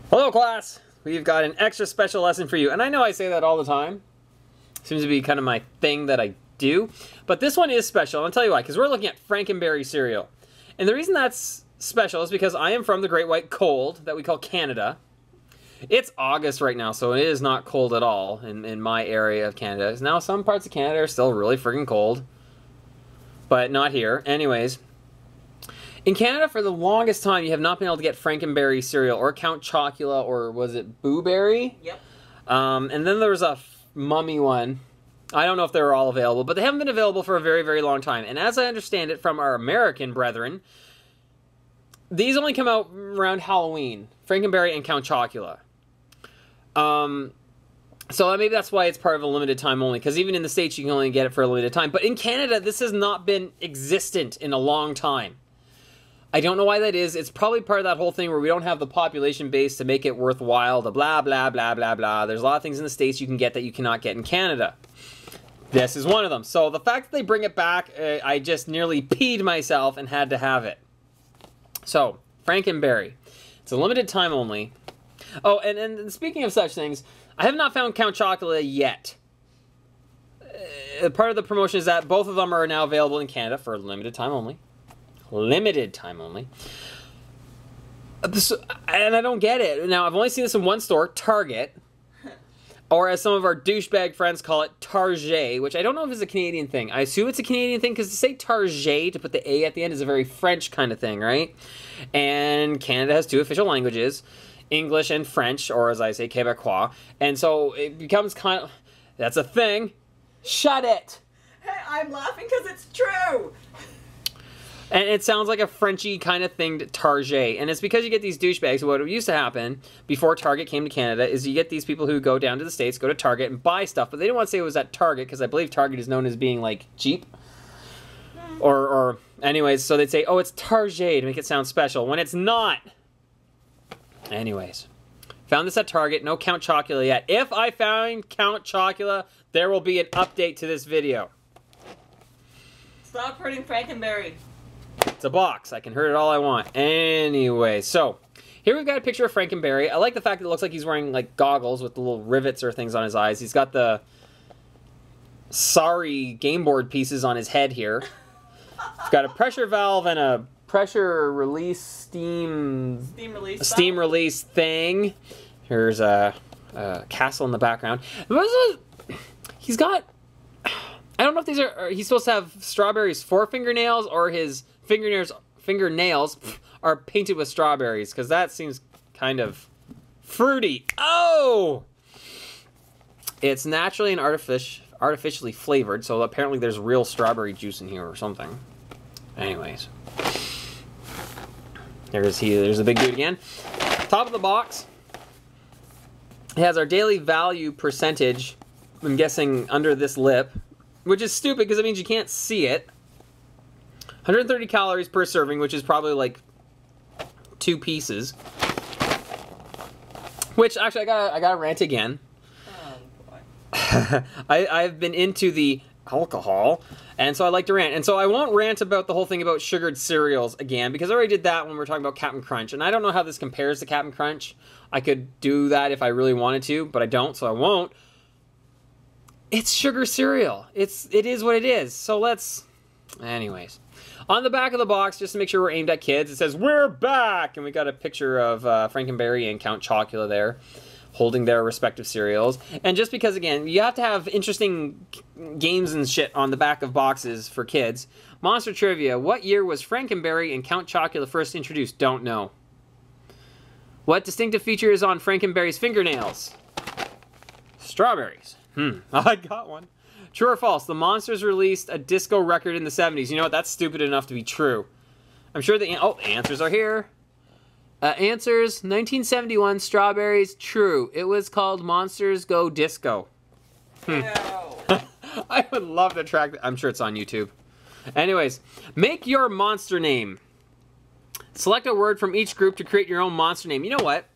Hello class! We've got an extra special lesson for you. And I know I say that all the time. Seems to be kind of my thing that I do. But this one is special. I'll tell you why. Because we're looking at Frankenberry cereal. And the reason that's special is because I am from the Great White Cold that we call Canada. It's August right now, so it is not cold at all in my area of Canada. Now some parts of Canada are still really freaking cold. But not here. Anyways. In Canada, for the longest time, you have not been able to get Frankenberry cereal or Count Chocula or was it Blueberry? Yep. And then there was a mummy one. I don't know if they were all available, but they haven't been available for a very, very long time. And as I understand it from our American brethren, these only come out around Halloween. Frankenberry and Count Chocula. So maybe that's why it's part of a limited time only, because even in the States you can only get it for a limited time. But in Canada, this has not been existent in a long time. I don't know why that is. It's probably part of that whole thing where we don't have the population base to make it worthwhile, the blah, blah, blah, blah, blah. There's a lot of things in the States you can get that you cannot get in Canada. This is one of them. So the fact that they bring it back, I just nearly peed myself and had to have it. So, Frankenberry. It's a limited time only. Oh, and speaking of such things, I have not found Count Chocula yet. Part of the promotion is that both of them are now available in Canada for a limited time only. Limited time only. And I don't get it. Now, I've only seen this in one store, Target. Or as some of our douchebag friends call it, Target, which I don't know if it's a Canadian thing. I assume it's a Canadian thing because to say Target, to put the A at the end, is a very French kind of thing, right? And Canada has two official languages, English and French, or as I say, Quebecois. And so it becomes kind of, that's a thing. Shut it! Hey, I'm laughing because it's true! And it sounds like a Frenchy kind of thing to Target. And it's because you get these douchebags. What used to happen before Target came to Canada is you get these people who go down to the States, go to Target and buy stuff. But they didn't want to say it was at Target because I believe Target is known as being like cheap. Or anyways, so they'd say, oh, it's Target to make it sound special when it's not. Anyways, found this at Target. No Count Chocula yet. If I find Count Chocula, there will be an update to this video. Stop hurting Frankenberry. It's a box. I can hurt it all I want. Anyway, so here we've got a picture of Frankenberry. I like the fact that it looks like he's wearing like goggles with the little rivets or things on his eyes. He's got the sorry game board pieces on his head here. He's got a pressure valve and a pressure release steam release thing. Here's a castle in the background. He's got, I don't know if these are, he's supposed to have Strawberry's forefingernails or his fingernails are painted with strawberries, because that seems kind of fruity. Oh! It's naturally and artificially flavored, so apparently there's real strawberry juice in here or something. Anyways. There's the big dude again. Top of the box. It has our daily value percentage, I'm guessing under this lip, which is stupid because it means you can't see it. 130 calories per serving, which is probably like 2 pieces. Which, actually, I gotta rant again. Oh, boy. I've been into the alcohol, and so I like to rant. And so I won't rant about the whole thing about sugared cereals again, because I already did that when we were talking about Cap'n Crunch. And I don't know how this compares to Cap'n Crunch. I could do that if I really wanted to, but I don't, so I won't. It's sugar cereal. It is what it is. So let's... Anyways. On the back of the box, just to make sure we're aimed at kids, it says, "We're back!" And we got a picture of Frankenberry and Count Chocula there, holding their respective cereals. And just because, again, you have to have interesting games and shit on the back of boxes for kids. Monster Trivia. What year was Frankenberry and Count Chocula first introduced? Don't know. What distinctive feature is on Frankenberry's fingernails? Strawberries. I got one. True or false? The Monsters released a disco record in the 70s. You know what? That's stupid enough to be true. I'm sure the answers are here. Answers, 1971, Strawberries, true. It was called Monsters Go Disco. I would love to track that. I'm sure it's on YouTube. Anyways, make your monster name. Select a word from each group to create your own monster name. You know what?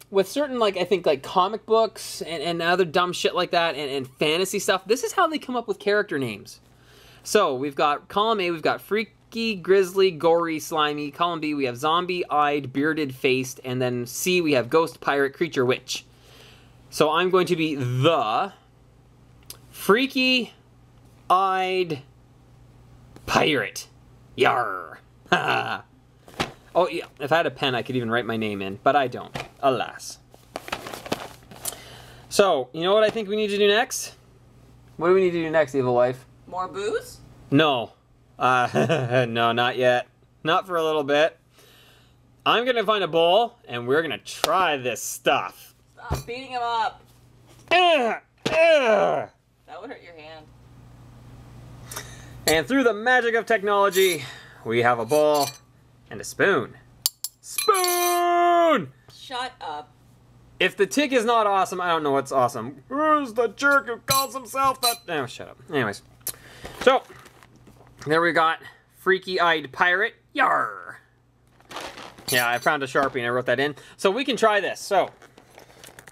With certain, like, I think, like, comic books and other dumb shit like that and fantasy stuff, this is how they come up with character names. So we've got column A, we've got freaky, grizzly, gory, slimy. Column B, we have zombie-eyed, bearded, faced. And then C, we have ghost, pirate, creature, witch. So I'm going to be the freaky-eyed pirate. Yarr. Oh, yeah. If I had a pen, I could even write my name in. But I don't. Alas. So, you know what I think we need to do next? What do we need to do next, Evil Wife? More booze? No. No, not yet. Not for a little bit. I'm going to find a bowl, and we're going to try this stuff. Stop beating him up. That That would hurt your hand. And through the magic of technology, we have a bowl and a spoon. Spoon! Shut up. If the tick is not awesome, I don't know what's awesome. Who's the jerk who calls himself that? Oh, shut up. Anyways. So, there we got freaky-eyed pirate. Yarr! Yeah, I found a Sharpie and I wrote that in. So we can try this. So,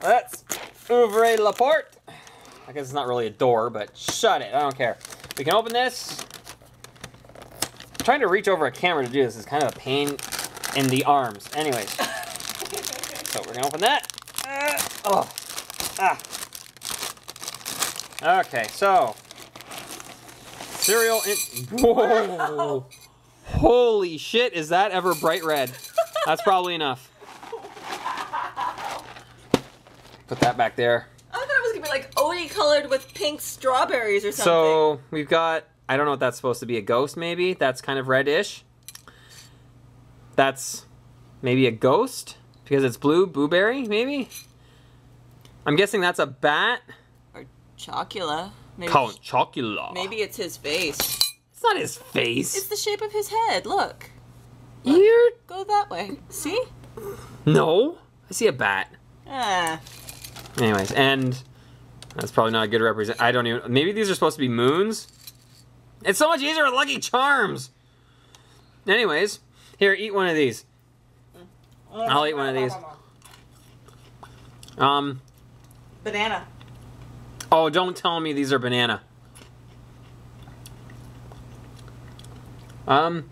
let's ouvre la porte. I guess it's not really a door, but shut it. I don't care. We can open this. Trying to reach over a camera to do this is kind of a pain in the arms. Anyways. So we're going to open that. Okay, so. Cereal in... Whoa! Holy shit, is that ever bright red? That's probably enough. Put that back there. I thought it was gonna be like Odie colored with pink strawberries or something. So we've got, I don't know what that's supposed to be, a ghost maybe? That's kind of reddish. That's maybe a ghost because it's blue, blueberry maybe? I'm guessing that's a bat. Or Chocula. Maybe, Call it Chocula. maybe it's his face. It's not his face. It's the shape of his head. Look. You're... Go that way. See? No. I see a bat. Ah. Anyways, and that's probably not a good represent. I don't even... Maybe these are supposed to be moons? It's so much easier with Lucky Charms. Anyways, here, eat one of these. I'll eat one of these. Banana. Oh, don't tell me these are banana. I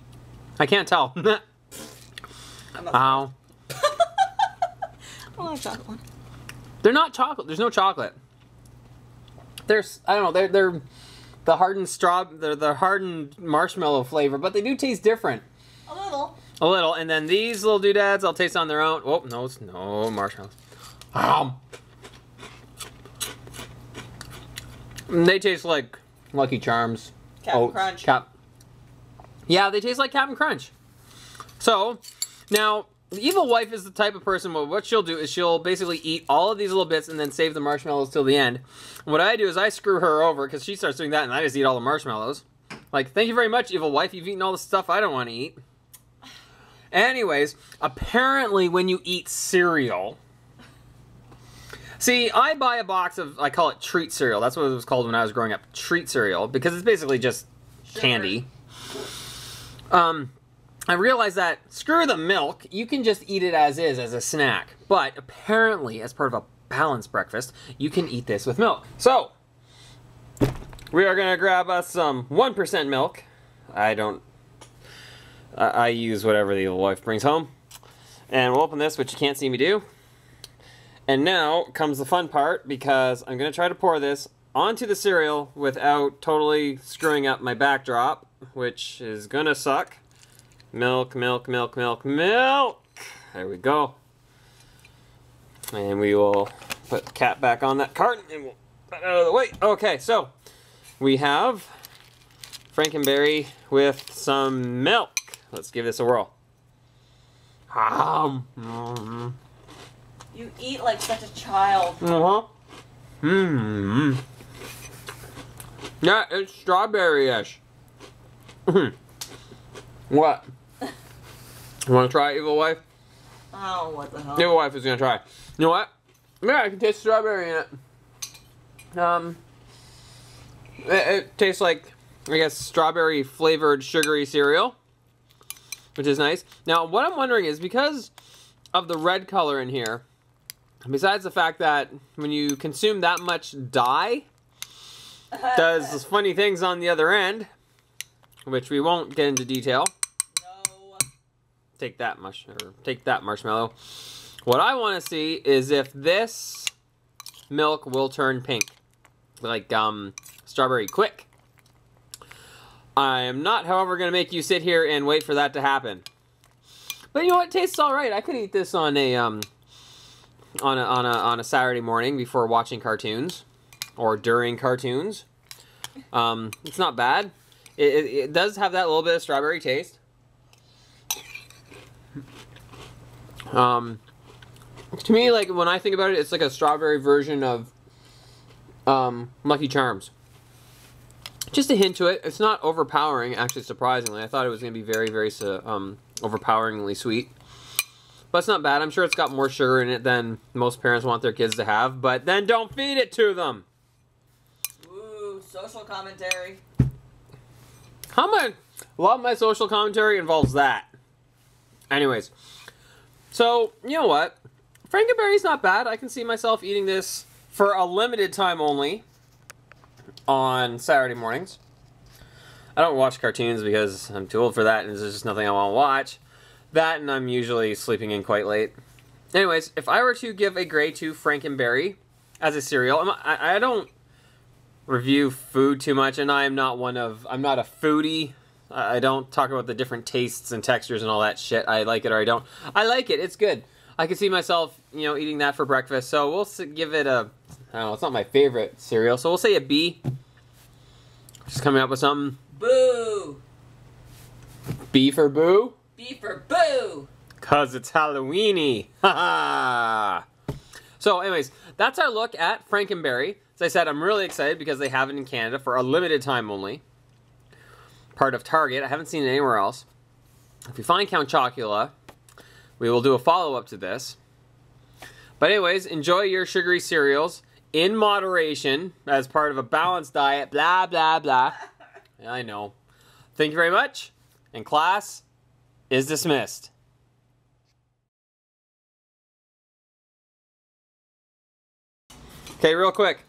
can't tell. Ow. I want a chocolate one. They're not chocolate. There's no chocolate. There's, I don't know, they're the hardened they're the hardened marshmallow flavor, but they do taste different. A little. A little, and then these little doodads I'll taste on their own. Oh, no, it's no marshmallows. They taste like Lucky Charms. Captain Crunch. Yeah, they taste like Captain Crunch. So, now, the evil wife is the type of person, well, what she'll do is she'll basically eat all of these little bits and then save the marshmallows till the end. What I do is I screw her over, because she starts doing that, and I just eat all the marshmallows. Like, thank you very much, evil wife, you've eaten all the stuff I don't want to eat. Anyways, apparently when you eat cereal... See, I buy a box of, I call it treat cereal. That's what it was called when I was growing up, treat cereal, because it's basically just candy. I realized that, screw the milk, you can just eat it as is, as a snack. But apparently, as part of a balanced breakfast, you can eat this with milk. So, we are going to grab us some 1% milk. I use whatever the evil wife brings home. And we'll open this, which you can't see me do. And now comes the fun part, because I'm going to try to pour this onto the cereal without totally screwing up my backdrop, which is going to suck. Milk, milk, milk, milk, milk. There we go. And we will put the cap back on that carton and we'll put it out of the way. Okay, so we have Frankenberry with some milk. Let's give this a whirl. You eat like such a child. Yeah, it's strawberry-ish. What? You want to try it, evil wife? Oh, what the hell? Evil wife is going to try. You know what? Yeah, I can taste strawberry in it. It tastes like, I guess, strawberry-flavored sugary cereal, which is nice. Now, what I'm wondering is, because of the red color in here, besides the fact that when you consume that much dye, does funny things on the other end. which we won't get into detail. No. Take that marshmallow. What I want to see is if this milk will turn pink, like strawberry quick. I am not, however, going to make you sit here and wait for that to happen. But you know what? It tastes all right. I could eat this on a Saturday morning before watching cartoons or during cartoons. It's not bad. It does have that little bit of strawberry taste. To me, like, when I think about it, it's like a strawberry version of Lucky Charms. Just a hint to it. It's not overpowering, actually, surprisingly. I thought it was going to be very, very overpoweringly sweet. But it's not bad. I'm sure it's got more sugar in it than most parents want their kids to have. But then don't feed it to them. Ooh, social commentary. A lot of my social commentary involves that. Anyways. So, you know what? Frankenberry's not bad. I can see myself eating this for a limited time only on Saturday mornings. I don't watch cartoons because I'm too old for that and there's just nothing I want to watch. That and I'm usually sleeping in quite late. Anyways, if I were to give a grade to Frankenberry as a cereal, I don't review food too much, and I'm not a foodie. I don't talk about the different tastes and textures and all that shit. I like it or I don't. I like it. It's good. I could see myself, you know, eating that for breakfast. So we'll give it a, I don't know, it's not my favorite cereal. So we'll say a B. Just coming up with something. Boo. B for boo? B for boo. 'Cause it's Halloweeny. Ha ha. So anyways, that's our look at Frankenberry. As I said, I'm really excited because they have it in Canada for a limited time only. Part of Target. I haven't seen it anywhere else. If we find Count Chocula, we will do a follow-up to this. But anyways, enjoy your sugary cereals in moderation as part of a balanced diet. Blah, blah, blah. I know. Thank you very much. And class is dismissed. Okay, real quick.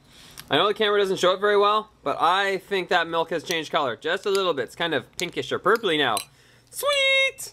I know the camera doesn't show it very well, but I think that milk has changed color just a little bit. It's kind of pinkish or purpley now. Sweet!